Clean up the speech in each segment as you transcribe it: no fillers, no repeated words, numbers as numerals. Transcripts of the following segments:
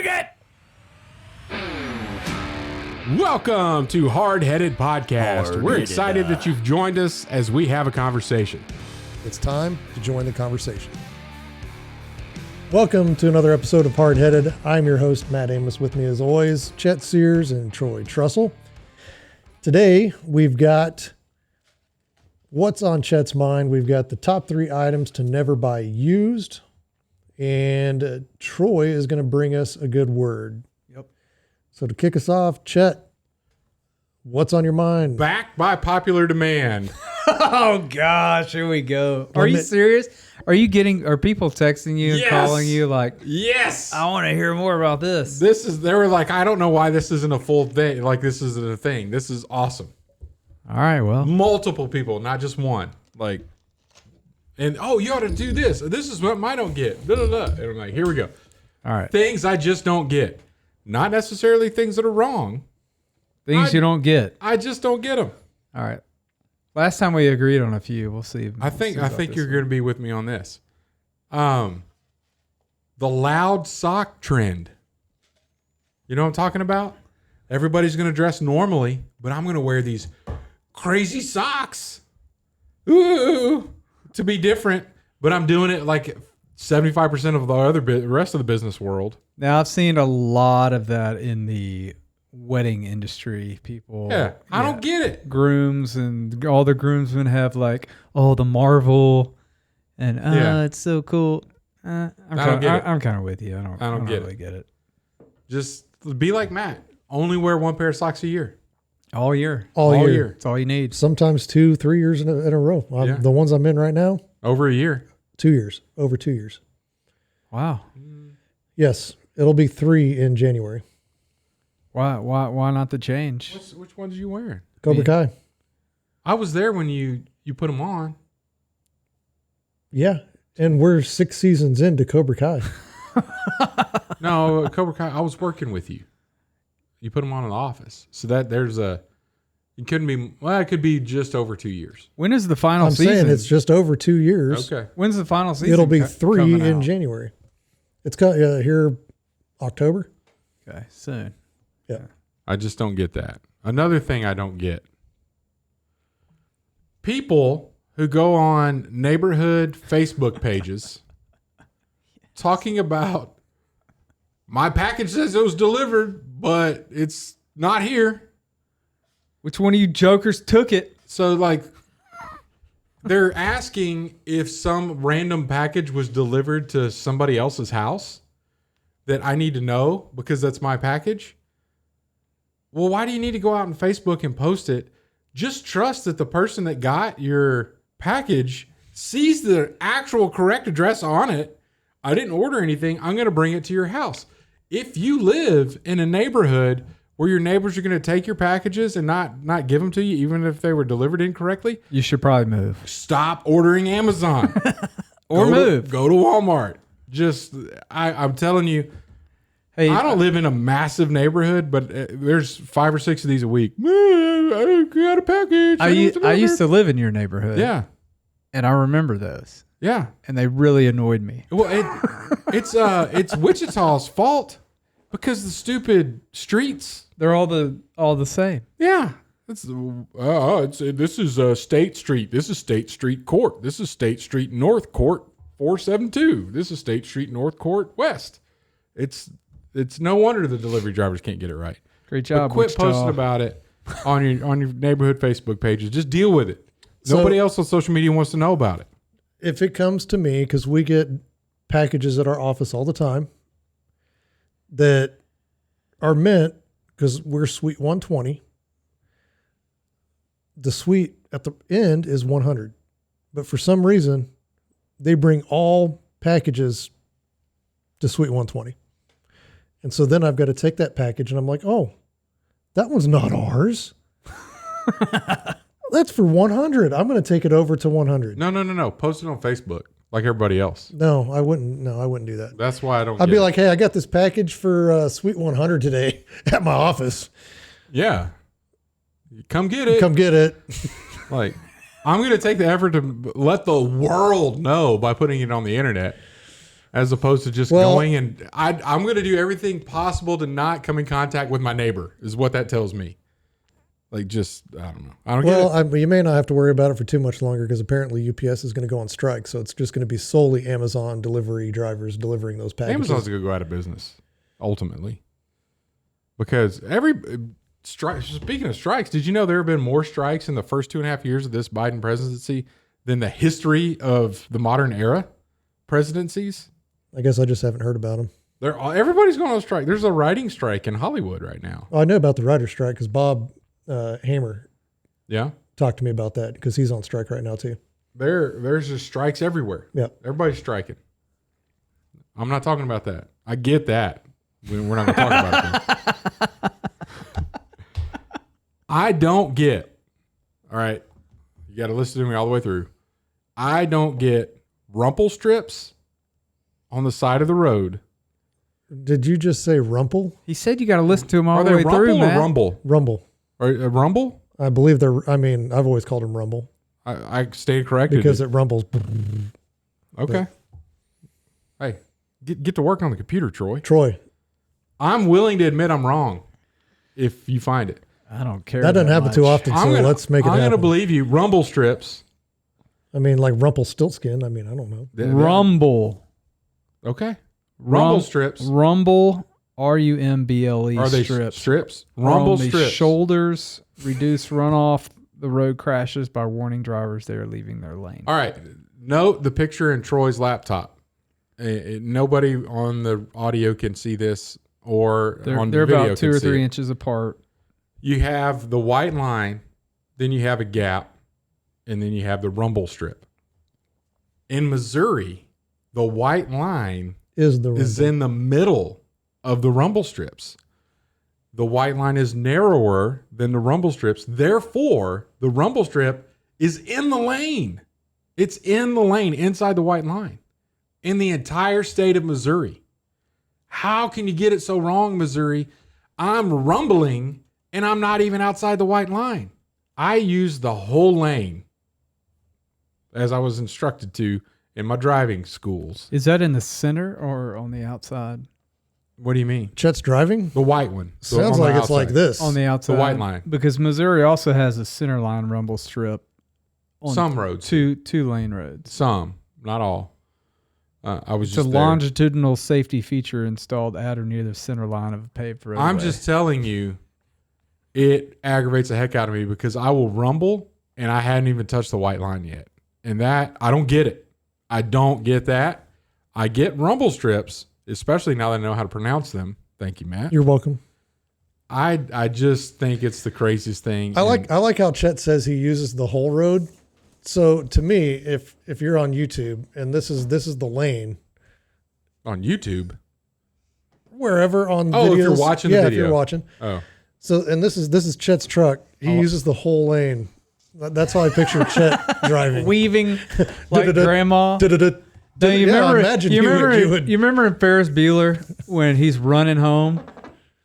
Dig it! Welcome to Hardheaded Podcast. We're excited that you've joined us as we have a conversation. It's time to join the conversation. Welcome to another episode of Hardheaded. I'm your host, Matt Amos. With me as always, Chet, Sears, and Troy Trussell. Today, we've got what's on Chet's mind. We've got the top 3 items to never buy used. And Troy is going to bring us a good word. Yep. So to kick us off, Chet, what's on your mind? Back by popular demand. Oh gosh, here we go. Are you serious? Are people texting you and calling you like, yes, I want to hear more about this? They were like, I don't know why this isn't a full thing. Like, this isn't a thing. This is awesome. All right, well. Multiple people, not just one. Like, and you ought to do this. This is what I don't get. Da, da, da. And I'm like, here we go. All right. Things I just don't get. Not necessarily things that are wrong. Things you don't get. I just don't get them. All right. Last time we agreed on a few. We'll see. I think you're going to be with me on this. The loud sock trend. You know what I'm talking about? Everybody's going to dress normally, but I'm going to wear these crazy socks. Ooh, to be different, but I'm doing it like 75% of the rest of the business world. Now, I've seen a lot of that in the wedding industry. People, I don't get it. Grooms and all the groomsmen have like, the Marvel, and it's so cool. I'm kind of with you. I don't really get it. Just be like Matt. Only wear one pair of socks a year. All year. All year. That's all you need. Sometimes 2-3 years in a row. The ones I'm in right now. Over a year. 2 years. Over 2 years. Wow. Yes. It'll be 3 in January. Why not the change? Which ones are you wearing? Cobra Kai. I was there when you put them on. Yeah. And we're 6 seasons into Cobra Kai. No, Cobra Kai, I was working with you. You put them on in the office. So that it could be just over 2 years. When is the final season? I'm saying it's just over 2 years. Okay. When's the final season? It'll be 3 in out? January. It's here October. Okay, soon. Yeah. I just don't get that. Another thing I don't get. People who go on neighborhood Facebook pages talking about my package says it was delivered, but it's not here. Which one of you jokers took it? So like they're asking if some random package was delivered to somebody else's house that I need to know because that's my package. Well, why do you need to go out on Facebook and post it? Just trust that the person that got your package sees the actual correct address on it. I didn't order anything. I'm going to bring it to your house. If you live in a neighborhood where your neighbors are going to take your packages and not give them to you, even if they were delivered incorrectly, you should probably move. Stop ordering Amazon or move. Go to Walmart. I'm telling you, hey, I don't live in a massive neighborhood, but there's 5 or 6 of these a week. I got a package. I used to live in your neighborhood. Yeah. And I remember those. Yeah. And they really annoyed me. Well, it's Wichita's fault because the stupid streets. They're all the same. Yeah. This is State Street. This is State Street Court. This is State Street North Court 472. This is State Street North Court West. It's no wonder the delivery drivers can't get it right. Great job. But quit Wichita. posting about it on your neighborhood Facebook pages. Just deal with it. Nobody else on social media wants to know about it. If it comes to me, because we get packages at our office all the time that are meant, because we're suite 120, the suite at the end is 100. But for some reason, they bring all packages to suite 120. And so then I've got to take that package and I'm like, oh, that one's not ours. That's for 100. I'm going to take it over to 100. No. Post it on Facebook like everybody else. No, I wouldn't do that. That's why I don't. I'd be like, hey, I got this package for Suite 100 today at my office. Yeah. Come get it. Come get it. Like, I'm going to take the effort to let the world know by putting it on the internet. as opposed to just going. And I'm going to do everything possible to not come in contact with my neighbor, is what that tells me. Like, just, I don't know. I don't get it. You may not have to worry about it for too much longer because apparently UPS is going to go on strike. So it's just going to be solely Amazon delivery drivers delivering those packages. Amazon's going to go out of business, ultimately. Because speaking of strikes, did you know there have been more strikes in the first 2.5 years of this Biden presidency than the history of the modern era presidencies? I guess I just haven't heard about them. Everybody's going on strike. There's a writing strike in Hollywood right now. Oh, I know about the writer's strike because Bob Hamer talked to me about that because he's on strike right now too. There's just strikes everywhere. Yeah, everybody's striking. I'm not talking about that. I get that. We're not going to talk about it. I don't get. All right, you got to listen to me all the way through. I don't get rumple strips on the side of the road. Did you just say rumple? He said you got to listen to him all the way rumple through, or Matt. rumble? Rumble. Or rumble? I believe I've always called him rumble. I stayed corrected. Because it rumbles. Okay. Hey, get to work on the computer, Troy. I'm willing to admit I'm wrong if you find it. I don't care. That doesn't happen too often, so let's make it happen. I'm going to believe you. Rumble strips. I mean, like Rumpelstiltskin. I mean, I don't know. Rumble. Okay. Rumble strips. Rumble. RUMBLE Are they strips? Rumble strips. Shoulders reduce runoff the road crashes by warning drivers they are leaving their lane. All right. Note the picture in Troy's laptop. Nobody on the audio can see this or on the video. They're about 2 or 3 inches apart. You have the white line, then you have a gap, and then you have the rumble strip. In Missouri, the white line is in the middle of the rumble strips. The white line is narrower than the rumble strips. Therefore, the rumble strip is in the lane. It's in the lane inside the white line in the entire state of Missouri. How can you get it so wrong, Missouri? I'm rumbling and I'm not even outside the white line. I use the whole lane as I was instructed to in my driving schools. Is that in the center or on the outside? What do you mean? Chet's driving? The white one. Sounds like it's like this. On the outside. The white line. Because Missouri also has a center line rumble strip. On some roads. Two lane roads. Some. Not all. It's a longitudinal safety feature installed at or near the center line of a paved roadway. I'm just telling you, it aggravates the heck out of me because I will rumble and I hadn't even touched the white line yet. And that, I don't get it. I don't get that. I get rumble strips, especially now that I know how to pronounce them. Thank you, Matt. You're welcome. I just think it's the craziest thing. I like how Chet says he uses the whole road. So to me, if you're on YouTube and this is the lane on YouTube, wherever on videos, if you're watching the video. If you're watching. Oh. So and this is Chet's truck. He uses the whole lane. That's how I picture Chet driving. Weaving like grandma. Do you remember in Ferris Bueller when he's running home,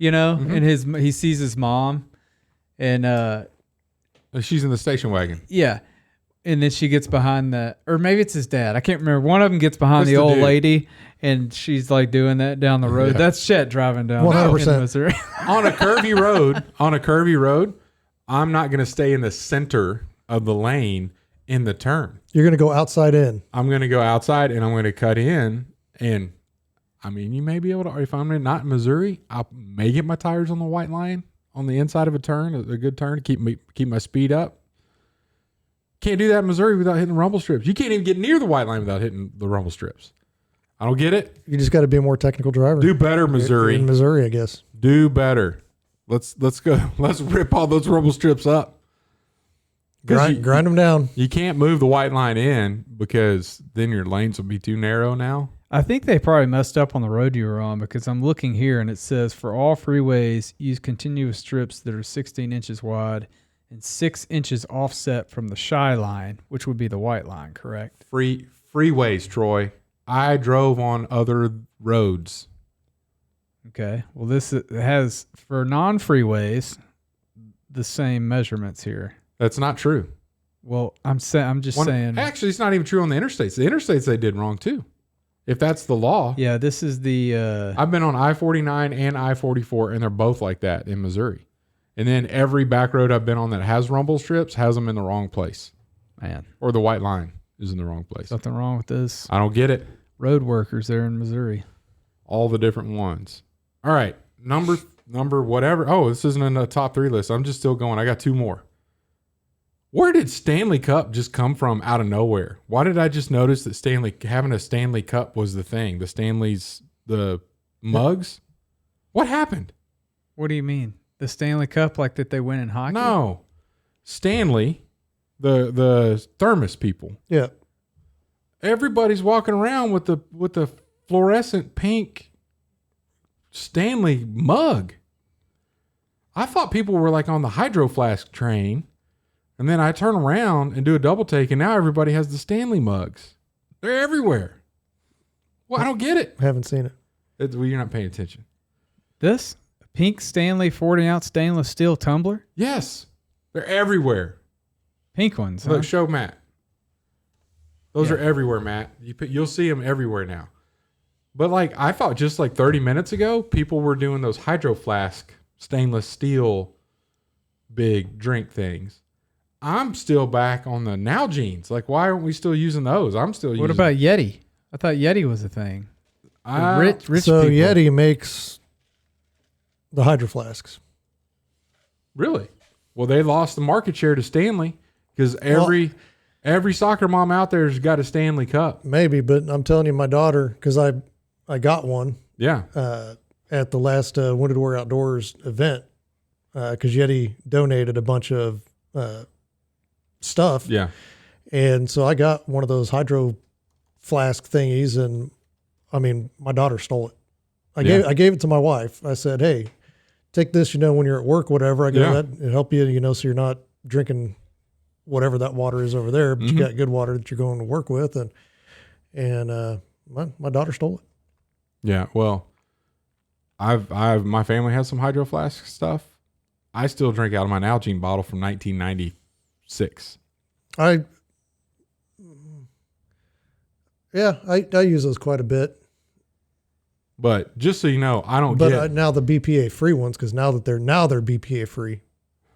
and he sees his mom, and she's in the station wagon. Yeah, and then she gets behind or maybe it's his dad. I can't remember. One of them gets behind the old lady, and she's like doing that down the road. Yeah. That's Chet driving down 100% Missouri. On a curvy road. I'm not going to stay in the center of the lane in the turn. You're going to go outside in. I'm going to go outside and I'm going to cut in. And I mean, you may be able to, if I'm not in Missouri, I may get my tires on the white line on the inside of a turn, a good turn to keep my speed up. Can't do that in Missouri without hitting the rumble strips. You can't even get near the white line without hitting the rumble strips. I don't get it. You just got to be a more technical driver. Do better, Missouri. In Missouri, I guess. Do better. Let's go. Let's rip all those rumble strips up. Grind them down. You can't move the white line in because then your lanes will be too narrow now. I think they probably messed up on the road you were on because I'm looking here and it says for all freeways, use continuous strips that are 16 inches wide and 6 inches offset from the shy line, which would be the white line, correct? Freeways, Troy. I drove on other roads. Okay. Well, this has, for non-freeways, the same measurements here. That's not true. Well, I'm just saying. Actually, it's not even true on the interstates. The interstates they did wrong too. If that's the law. Yeah, this is the I've been on I-49 and I-44, and they're both like that in Missouri. And then every back road I've been on that has rumble strips has them in the wrong place. man. Or the white line is in the wrong place. Something wrong with this. I don't get it. Road workers there in Missouri. All the different ones. All right. Number whatever. Oh, this isn't in the top 3 list. I'm just still going. I got 2 more. Where did Stanley Cup just come from out of nowhere? Why did I just notice that having a Stanley Cup was the thing? The mugs? What happened? What do you mean? The Stanley Cup, like that they win in hockey? No. Stanley, the thermos people. Yeah. Everybody's walking around with the fluorescent pink Stanley mug. I thought people were like on the Hydro Flask train, and then I turn around and do a double take, and now everybody has the Stanley mugs. They're everywhere. Well, I don't get it. Haven't seen it. Well, you're not paying attention. This? A pink Stanley 40-ounce stainless steel tumbler? Yes, they're everywhere. Pink ones, huh? Look, show Matt. Those are everywhere, Matt. You'll see them everywhere now. But like I thought, just like 30 minutes ago, people were doing those Hydro Flask stainless steel big drink things. I'm still back on the Nalgene's. Like, why aren't we still using those? I'm still using. What about Yeti? I thought Yeti was a thing. Rich So people. Yeti makes the Hydro Flasks. Really? Well, they lost the market share to Stanley because every soccer mom out there has got a Stanley Cup. Maybe, but I'm telling you, my daughter, because I got one. Yeah. At the last Wounded Warrior Outdoors event, because Yeti donated a bunch of stuff. Yeah. And so I got one of those Hydro Flask thingies, and I mean, my daughter stole it. I gave it to my wife. I said, "Hey, take this. When you're at work, whatever. I go that help you. So you're not drinking whatever that water is over there, but you got good water that you're going to work with." And my daughter stole it. Yeah. Well, my family has some Hydro Flask stuff. I still drink out of my Nalgene bottle from 1996. I use those quite a bit. But just so you know, I don't But now the BPA free ones, because now they're BPA free.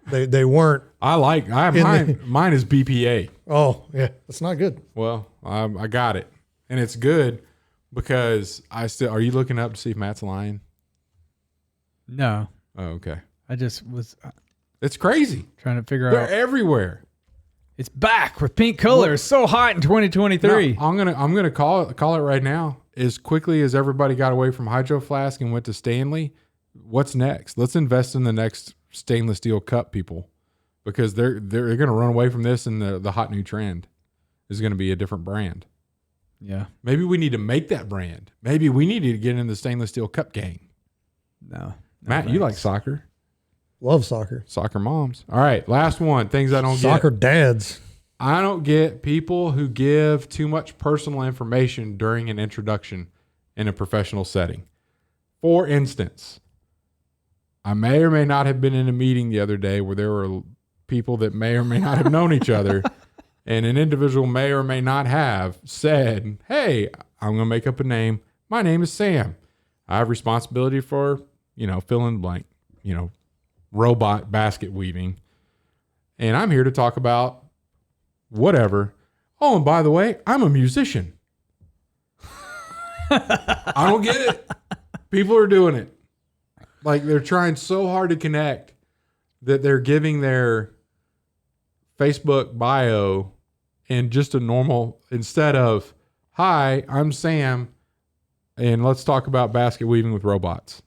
They weren't. Mine is BPA. Oh yeah, that's not good. Well, I got it, and it's good because are you looking up to see if Matt's lying? No. Oh, okay. I just was It's crazy. trying to figure They're out. everywhere. It's back with pink color. It's so hot in 2023. No, I'm gonna call it right now. As quickly as everybody got away from Hydro Flask and went to Stanley, what's next? Let's invest in the next stainless steel cup, people, because they're gonna run away from this, and the hot new trend is gonna be a different brand. Yeah. Maybe we need to make that brand. Maybe we need to get in the stainless steel cup game. No. Matt, you like soccer? Love soccer. Soccer moms. All right, last one. Things I don't get. Soccer dads. I don't get people who give too much personal information during an introduction in a professional setting. For instance, I may or may not have been in a meeting the other day where there were people that may or may not have known each other, and an individual may or may not have said, "Hey, I'm going to make up a name. My name is Sam. I have responsibility for, fill in the blank, robot basket weaving. And I'm here to talk about whatever. Oh, and by the way, I'm a musician." I don't get it. People are doing it. Like, they're trying so hard to connect that they're giving their Facebook bio in just a normal, instead of, "Hi, I'm Sam, and let's talk about basket weaving with robots."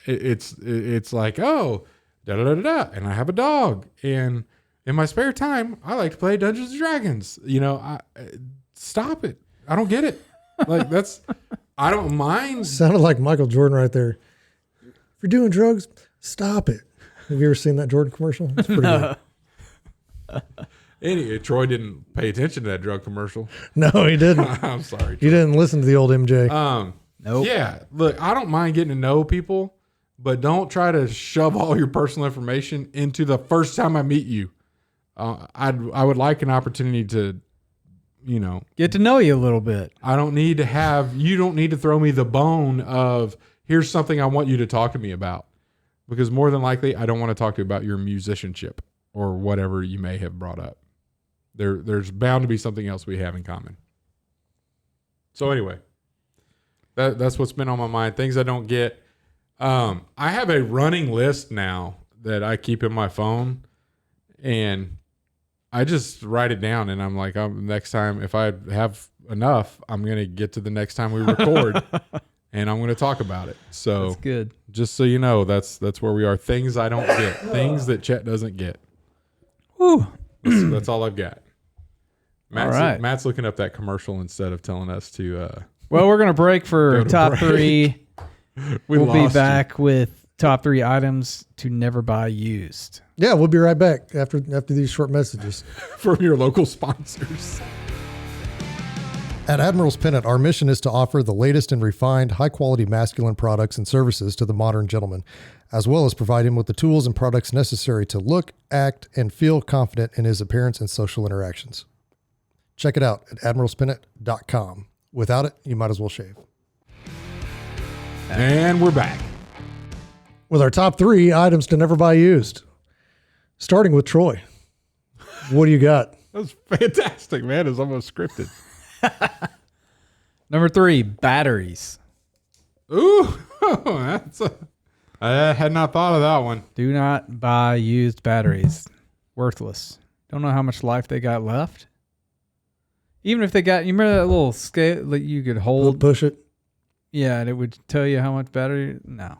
It's like, "Oh, da da da da, and I have a dog, and in my spare time, I like to play Dungeons and Dragons." Stop it. I don't get it. Like, I don't mind. Sounded like Michael Jordan right there. If you're doing drugs, stop it. Have you ever seen that Jordan commercial? It's pretty good. Anyway, Troy didn't pay attention to that drug commercial. No, he didn't. I'm sorry. You didn't listen to the old MJ. Nope. Yeah, look, I don't mind getting to know people, but don't try to shove all your personal information into the first time I meet you. I would like an opportunity to Get to know you a little bit. I don't need to have, you don't need to throw me the bone of here's something I want you to talk to me about, because more than likely I don't want to talk to you about your musicianship or whatever you may have brought up. There's bound to be something else we have in common. So anyway, that's what's been on my mind. Things I don't get. I have a running list now that I keep in my phone, and I just write it down, and I'm like, next time, if I have enough, I'm going to get to the next time we record and I'm going to talk about it. So that's good. Just so you know, that's where we are. Things I don't get, things that Chet doesn't get. Woo. That's all I've got. Matt's, all right. Matt's looking up that commercial instead of telling us to, well, we're going to break for top break. 3. We'll be lost back with top 3 items to never buy used. Yeah, we'll be right back after these short messages. from your local sponsors. At Admiral's Pennant, our mission is to offer the latest and refined, high-quality masculine products and services to the modern gentleman, as well as provide him with the tools and products necessary to look, act, and feel confident in his appearance and social interactions. Check it out at admiralspennant.com. Without it, you might as well shave. And we're back. With our top 3 items to never buy used. Starting with Troy. What do you got? That was fantastic, man. It's almost scripted. Number 3, batteries. Ooh, I had not thought of that one. Do not buy used batteries. Worthless. Don't know how much life they got left. Even if they got, you remember that little scale that you could hold? Push it. Yeah, and it would tell you how much battery. No,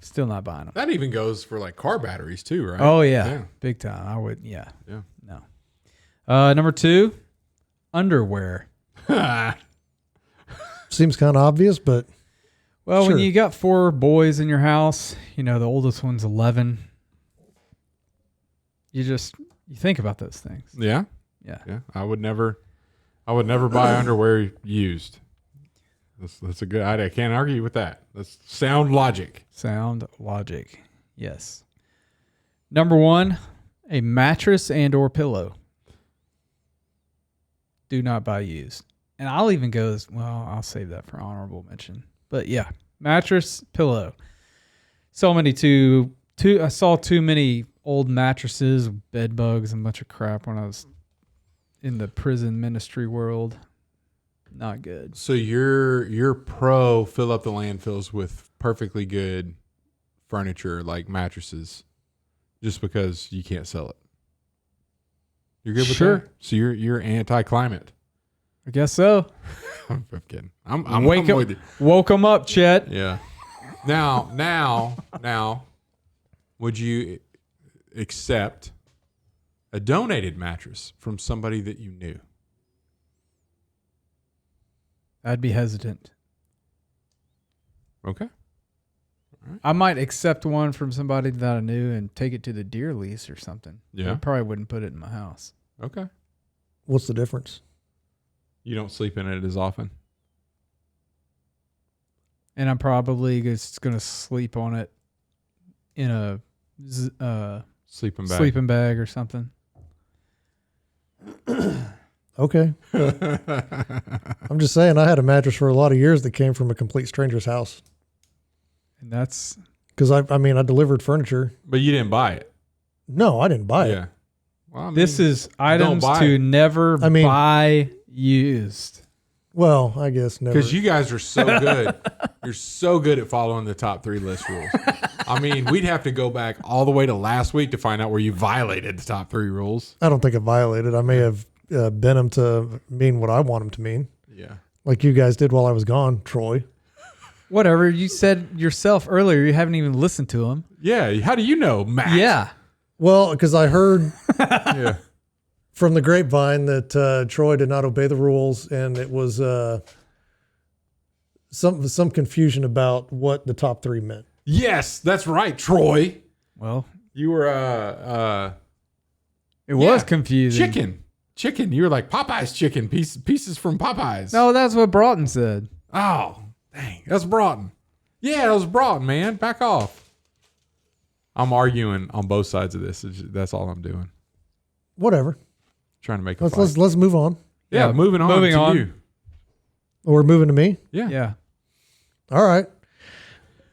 still not buying them. That even goes for like car batteries too, right? Oh yeah, big time. I would, Yeah. No. Number 2, underwear. Seems kind of obvious, but Well, sure. when you got 4 boys in your house, the oldest one's 11. You think about those things. Yeah. Yeah. I would never buy underwear used. That's a good idea. I can't argue with that. That's sound logic. Sound logic. Yes. Number 1, a mattress and or pillow. Do not buy used. And I'll even go I'll save that for honorable mention. But yeah, mattress, pillow. So many I saw too many old mattresses, bed bugs, and a bunch of crap when I was in the prison ministry world. Not good. So you're pro fill up the landfills with perfectly good furniture like mattresses, just because you can't sell it. You're good with Sure. that? So you're anti-climate. I guess so. I'm kidding. I'm Wake with you. Woke them up, Chet. Yeah. Now, would you accept a donated mattress from somebody that you knew? I'd be hesitant. Okay. I might accept one from somebody that I knew and take it to the deer lease or something. Yeah. I probably wouldn't put it in my house. Okay. what's the difference? You don't sleep in it as often. And I'm probably just going to sleep on it in a Sleeping bag or something. Okay. I'm just saying, I had a mattress for a lot of years that came from a complete stranger's house. And that's... Because I delivered furniture. But you didn't buy it. No, I didn't buy it. Yeah. Well, I mean, This is items buy to it. never buy used. Well, I guess never. Because you guys are so good. You're so good at following the top 3 list rules. I mean, we'd have to go back all the way to last week to find out where you violated the top 3 rules. I don't think I violated. I may have bent them to mean what I want them to mean. Yeah. Like you guys did while I was gone, Troy. Whatever. You said yourself earlier you haven't even listened to them. Yeah. How do you know, Matt? Yeah. Well, because I heard Yeah. from the grapevine that Troy did not obey the rules, and it was some confusion about what the top 3 meant. Yes, that's right, Troy. Well, You were it was confusing. Chicken. You were like Popeye's chicken, pieces from Popeye's. No, that's what Broughton said. Oh, dang. That's Broughton. Yeah, that was Broughton, man. Back off. I'm arguing on both sides of this. That's all I'm doing. Whatever. Trying to make a fight. Let's move on. Yeah, moving on to you. We're moving to me. Yeah. Yeah. All right.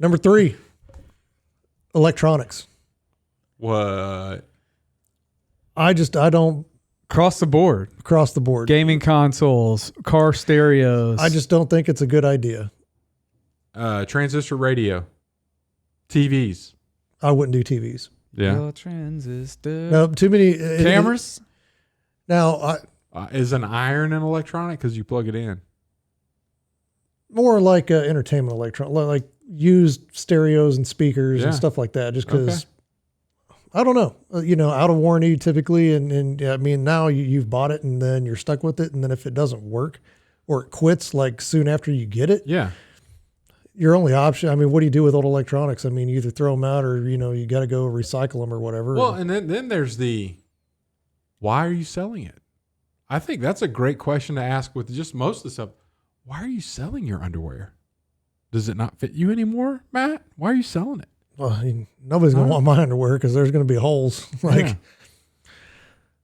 Number 3, electronics. What? I don't Across the board. cross the board. Gaming consoles, car stereos. I just don't think it's a good idea. Transistor radio. TVs. I wouldn't do TVs. Yeah. Well, transistor. No, too many Cameras? Now, Is an iron an electronic? Because you plug it in. more like entertainment like used stereos and speakers Yeah. and stuff like that. Just because, I don't know, out of warranty typically. And I mean, now you've bought it and then you're stuck with it. And then if it doesn't work or it quits like soon after you get it, Yeah. your only option, I mean, what do you do with old electronics? I mean, you either throw them out or, you got to go recycle them or whatever. Well, and then there's why are you selling it? I think that's a great question to ask with just most of the stuff. Why are you selling your underwear? Does it not fit you anymore, Matt? Why are you selling it? Well, I mean, nobody's going to want my underwear because there's going to be holes. Yeah.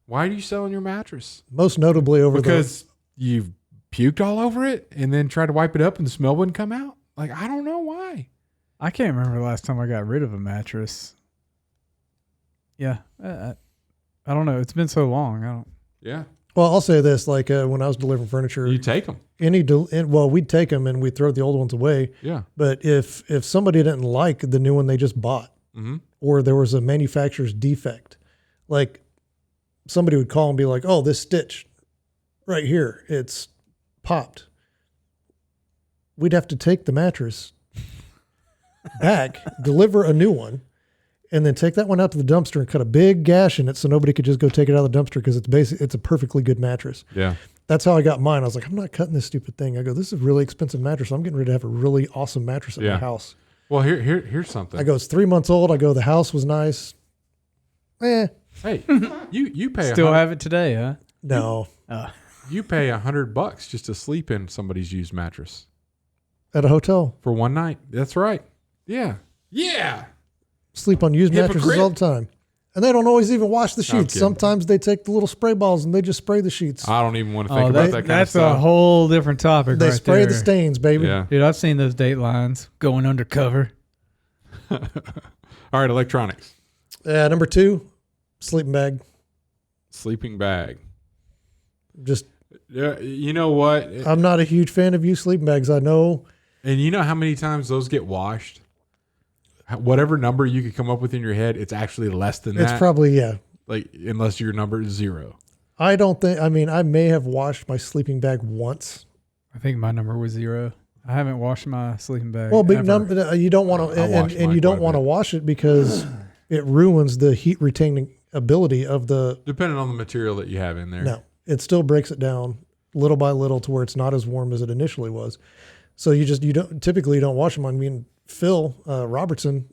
Why are you selling your mattress? Most notably Because you've puked all over it and then tried to wipe it up and the smell wouldn't come out? Like, I don't know why. I can't remember the last time I got rid of a mattress. Yeah. I don't know. It's been so long. Yeah. Well, I'll say this, like when I was delivering furniture, You take them. we'd take them and we'd throw the old ones away. Yeah. But if somebody didn't like the new one they just bought, Mm-hmm. or there was a manufacturer's defect, like somebody would call and be like, "Oh, this stitch right here, it's popped." We'd have to take the mattress back, deliver a new one, and then take that one out to the dumpster and cut a big gash in it so nobody could just go take it out of the dumpster because it's a perfectly good mattress. Yeah. That's how I got mine. I was like, I'm not cutting this stupid thing. I go, this is a really expensive mattress. I'm getting ready to have a really awesome mattress at my house. Well, here's something. I go, it's 3 months old. I go, the house was nice. Hey, you pay Still have it today, huh? No. you pay $100 just to sleep in somebody's used mattress At a hotel. for one night. That's right. Yeah. Yeah. Sleep on used mattresses Hypocrite. all the time. And they don't always even wash the sheets. kidding. Sometimes they take the little spray balls and they just spray the sheets. I don't even want to think about that kind of that's stuff. a whole different topic They right spray there. the stains, baby. Yeah. Dude, I've seen those Datelines going undercover. All right, electronics. Number 2, sleeping bag. Sleeping bag. Just, Yeah, you know what? I'm not a huge fan of used sleeping bags. I know. And you know how many times those get washed? Whatever number you could come up with in your head, it's actually less than that. It's probably, yeah. Like, unless your number is 0. I may have washed my sleeping bag once. I think my number was 0. I haven't washed my sleeping bag. Well, big ever. number. You don't want to, I wash and mine you don't quite a want to bit. wash it because it ruins the heat retaining ability of the. Depending on the material that you have in there. No, it still breaks it down little by little to where it's not as warm as it initially was. So you don't wash them. I mean, Phil Robertson,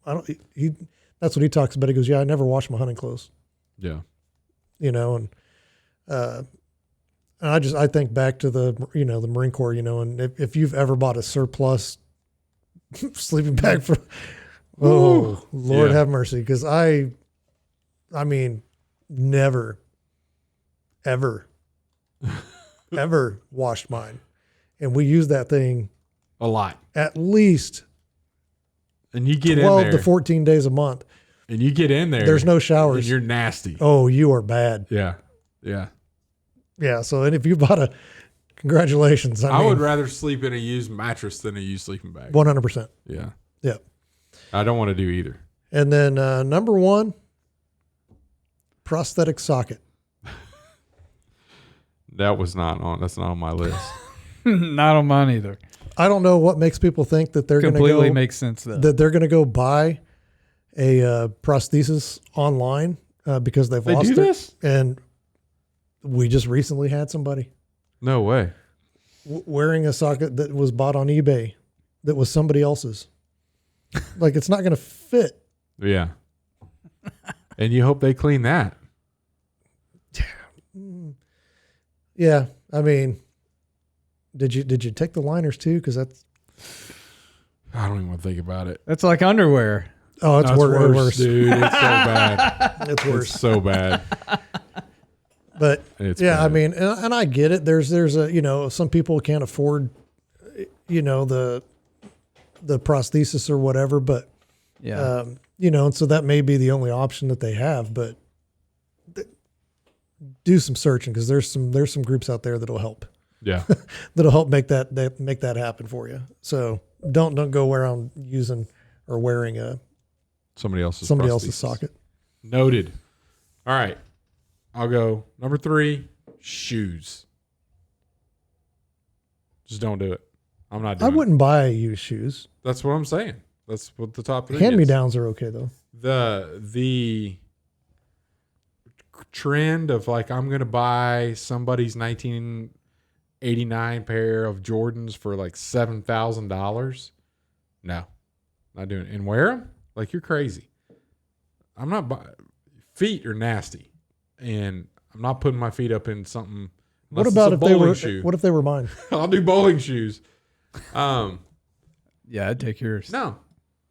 that's what he talks about. He goes, yeah, I never wash my hunting clothes. Yeah. And I think back to the Marine Corps, and if you've ever bought a surplus sleeping bag Lord Yeah. have mercy. Cause I mean, never, ever, ever washed mine. And we use that thing A lot. at least And you get in 12 there. to 14 days a month. And you get in there. There's no And showers. you're nasty. Oh, you are bad. Yeah. Yeah. Yeah. So, and if you bought congratulations. I mean, would rather sleep in a used mattress than a used sleeping bag. 100%. Yeah. Yeah. I don't want to do either. And then number 1, prosthetic socket. That's not on my list. Not on mine either. I don't know what makes people think that they're going to Completely go makes sense though. that they're going to go buy a prosthesis online because they've They lost do it. this? And we just recently had somebody No way. wearing a socket that was bought on eBay that was somebody else's. Like, it's not going to fit. Yeah. And you hope they clean that. Yeah. I mean, did you take the liners too? Because that's I don't even want to think about it. That's like underwear. it's No, it's worse, dude. It's so bad. It's worse. It's so bad. But It's yeah, bad. I mean, and I get it. There's a, some people can't afford, the prosthesis or whatever, but, Yeah. and so that may be the only option that they have, but do some searching because there's some groups out there that'll help. Yeah. That'll help make that happen for you. So don't go around using or wearing Somebody else's else's prosthesis. socket. Noted. All right. I'll go number 3, shoes. Just don't do it. I'm not I doing it. wouldn't buy used shoes. That's what I'm saying. That's what the top 3 Hand me is. downs are okay though. The trend of like, I'm going to buy somebody's 1989 pair of Jordans for like $7,000. No, not doing it. And wear them? Like, you're crazy. I'm not feet are nasty, and I'm not putting my feet up in something. What unless about it's a if they bowling were? shoe. What if they were mine? I'll do bowling shoes. Yeah, I'd take yours. No,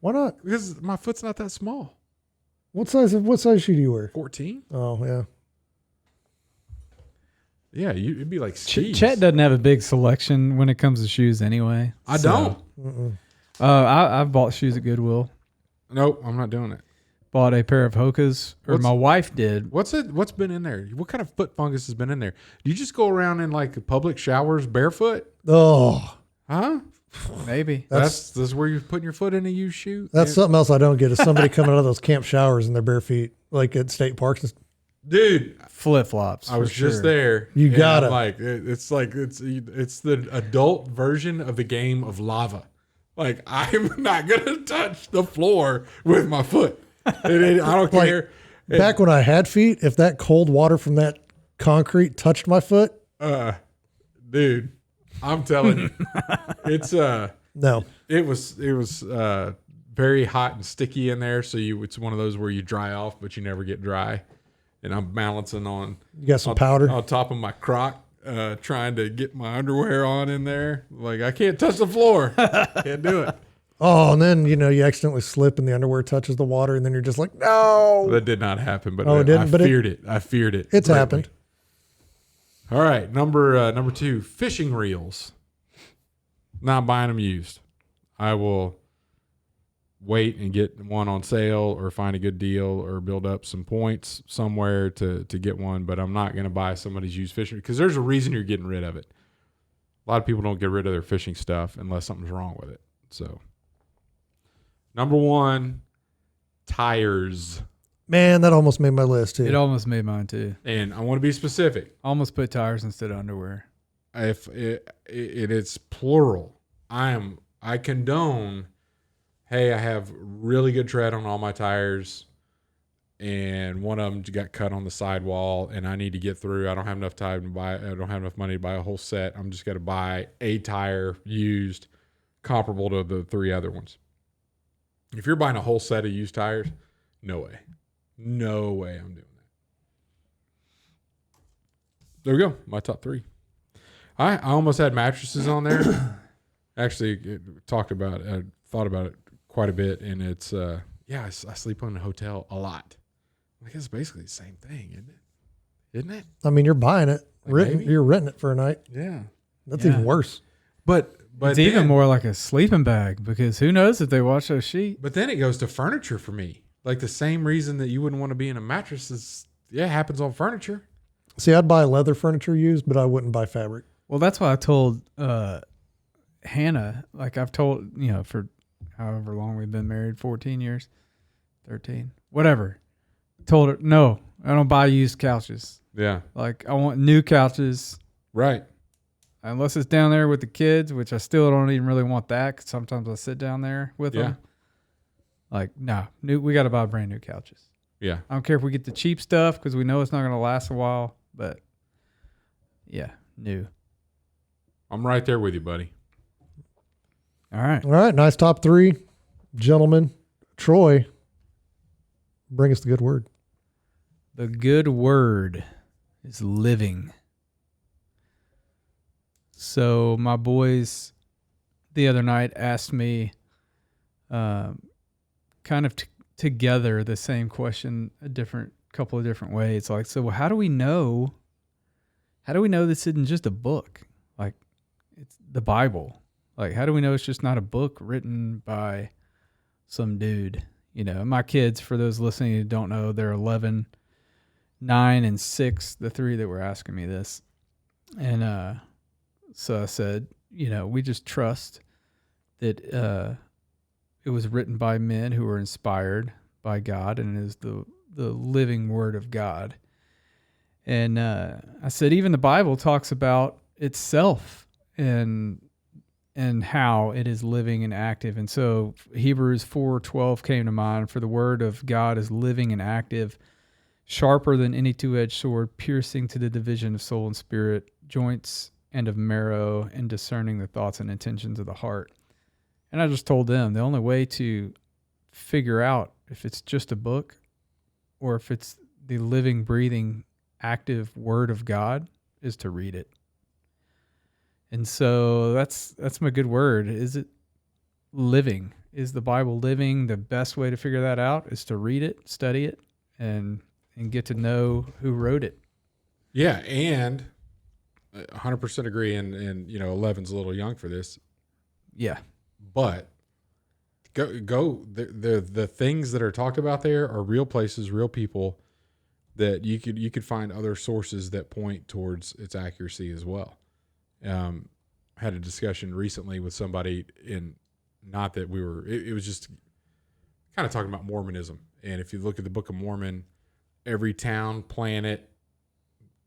Why not? because my foot's not that small. What size shoe do you wear? 14. Oh yeah. Yeah, it'd be like Steve's. Chet doesn't have a big selection when it comes to shoes anyway. I so- don't. Mm-mm. I've bought shoes at Goodwill. Nope, I'm not doing it. Bought a pair of Hokas, or What's- my wife did. What's been in there? What kind of foot fungus has been in there? Do you just go around in like public showers barefoot? Oh, Huh? Maybe. That's where you're putting your foot in a used shoe? that's And- something else I don't get. Is somebody coming out of those camp showers in their bare feet, like at state parks? Dude, Flip flops. I was just there. You and gotta. I'm like, it's the adult version of the game of lava. Like, I'm not gonna touch the floor with my foot. I don't Like, care. Back when I had feet, if that cold water from that concrete touched my foot, Dude, I'm telling you, it's no. it was very hot and sticky in there. So it's one of those where you dry off, but you never get dry. And I'm balancing on You got some powder. on top of my crock, trying to get my underwear on in there. Like, I can't touch the floor. Can't do it. Oh, and then you accidentally slip and the underwear touches the water, and then you're just like, no. That did not happen, but Oh, it didn't, I but feared it. I feared it. It's greatly. happened. All right, number 2, fishing reels. Not buying them used. I will wait and get one on sale or find a good deal or build up some points somewhere to get one, but I'm not going to buy somebody's used fishing because there's a reason you're getting rid of it. A lot of people don't get rid of their fishing stuff unless something's wrong with it. So, number 1, tires. Man, that almost made my list too. It almost made mine too. And I want to be specific. Almost put tires instead of underwear. If it's plural, I condone, hey, I have really good tread on all my tires, and one of them got cut on the sidewall, and I need to get through. I don't have enough time to buy. I don't have enough money to buy a whole set. I'm just going to buy a tire used, comparable to the 3 other ones. If you're buying a whole set of used tires, no way, I'm doing that. There we go. My top 3. I almost had mattresses on there. Actually, thought about it quite a bit, and it's I sleep in a hotel a lot. I guess it's basically the same thing, isn't it? Isn't it? I mean, you're buying it. Like maybe? You're renting it for a night. Yeah. That's Yeah. even worse. But It's even more like a sleeping bag because who knows if they wash those sheets. But then it goes to furniture for me. Like the same reason that you wouldn't want to be in a mattress is happens on furniture. See, I'd buy leather furniture used, but I wouldn't buy fabric. Well, that's why I told Hannah, like I've told, for however long we've been married, 14 years, 13, whatever. Told her, no, I don't buy used couches. Yeah. Like I want new couches. Right. Unless it's down there with the kids, which I still don't even really want that because sometimes I sit down there with them. Like, no, we got to buy brand new couches. Yeah. I don't care if we get the cheap stuff because we know it's not going to last a while, but yeah, new. I'm right there with you, buddy. All right. All right, nice top 3, gentlemen. Troy, bring us the good word. The good word is living. So my boys the other night asked me kind of together the same question a couple of different ways. Like, so how do we know how do we know this isn't just a book? Like, it's the Bible. Like, how do we know it's just not a book written by some dude? You know, my kids, for those listening who don't know, they're 11, 9, and 6, the three that were asking me this. And so I said, you know, we just trust that it was written by men who were inspired by God and is the living word of God. And I said, even the Bible talks about itself and how it is living and active. And so Hebrews 4:12 came to mind. For the word of God is living and active, sharper than any two-edged sword, piercing to the division of soul and spirit, joints and of marrow, and discerning the thoughts and intentions of the heart. And I just told them the only way to figure out if it's just a book or if it's the living, breathing, active word of God is to read it. And so that's my good word. Is it living? Is the Bible living? The best way to figure that out is to read it, study it, and get to know who wrote it. Yeah, and 100% agree. And you know, 11's a little young for this. Yeah, but go. The things that are talked about there are real places, real people that you could find other sources that point towards its accuracy as well. I had a discussion recently with somebody not that we were, it was just kind of talking about Mormonism. And if you look at the Book of Mormon, every town, planet,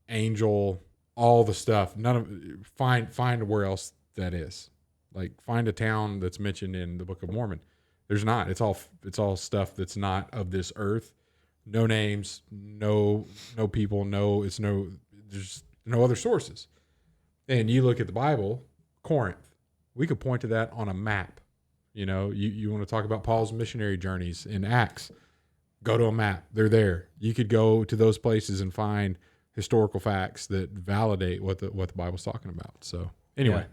angel, all the stuff, find where else that is. Like, find a town that's mentioned in the Book of Mormon. There's not. It's all stuff that's not of this earth. No names, no people, there's no other sources. And you look at the Bible, Corinth, we could point to that on a map. You know, you want to talk about Paul's missionary journeys in Acts, go to a map. They're there. You could go to those places and find historical facts that validate what the Bible's talking about. So anyway,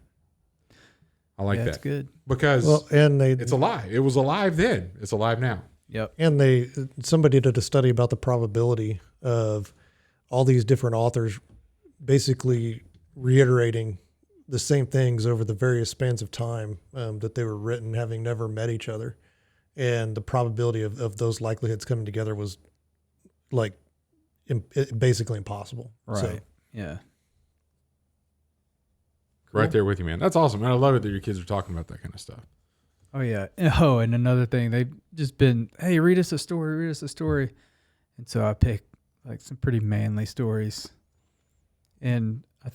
I like that. That's good. Because it's alive. It was alive then. It's alive now. Yep. And somebody did a study about the probability of all these different authors basically reiterating the same things over the various spans of time that they were written, having never met each other. And the probability of those likelihoods coming together was like basically impossible. Right. So, yeah. Right there with you, man. That's awesome. And I love it that your kids are talking about that kind of stuff. Oh, yeah. Oh, and another thing, they've just been, hey, read us a story. And so I picked like some pretty manly stories. And I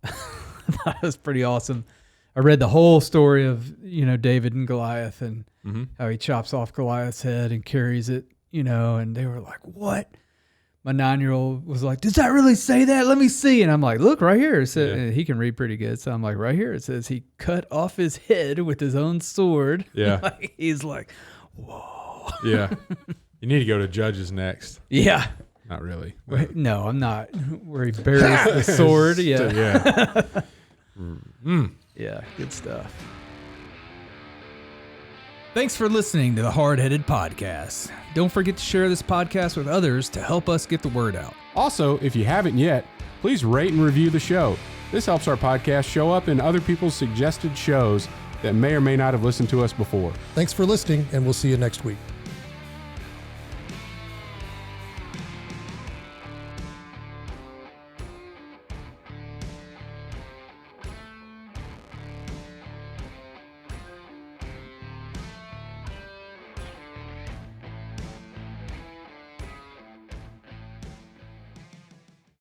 thought it was pretty awesome. I read the whole story of, you know, David and Goliath and how he chops off Goliath's head and carries it, you know, and they were like, what? My 9-year-old was like, does that really say that? Let me see. And I'm like, look right here. So and he can read pretty good. So I'm like, right here. It says he cut off his head with his own sword. Yeah. Like, he's like, whoa. Yeah. You need to go to Judges next. Yeah. Not really. Wait, no, I'm not. Where he buries the sword. Yeah. Yeah. Yeah. Good stuff. Thanks for listening to the Hardheaded Podcast. Don't forget to share this podcast with others to help us get the word out. Also, if you haven't yet, please rate and review the show. This helps our podcast show up in other people's suggested shows that may or may not have listened to us before. thanks for listening, and we'll see you next week.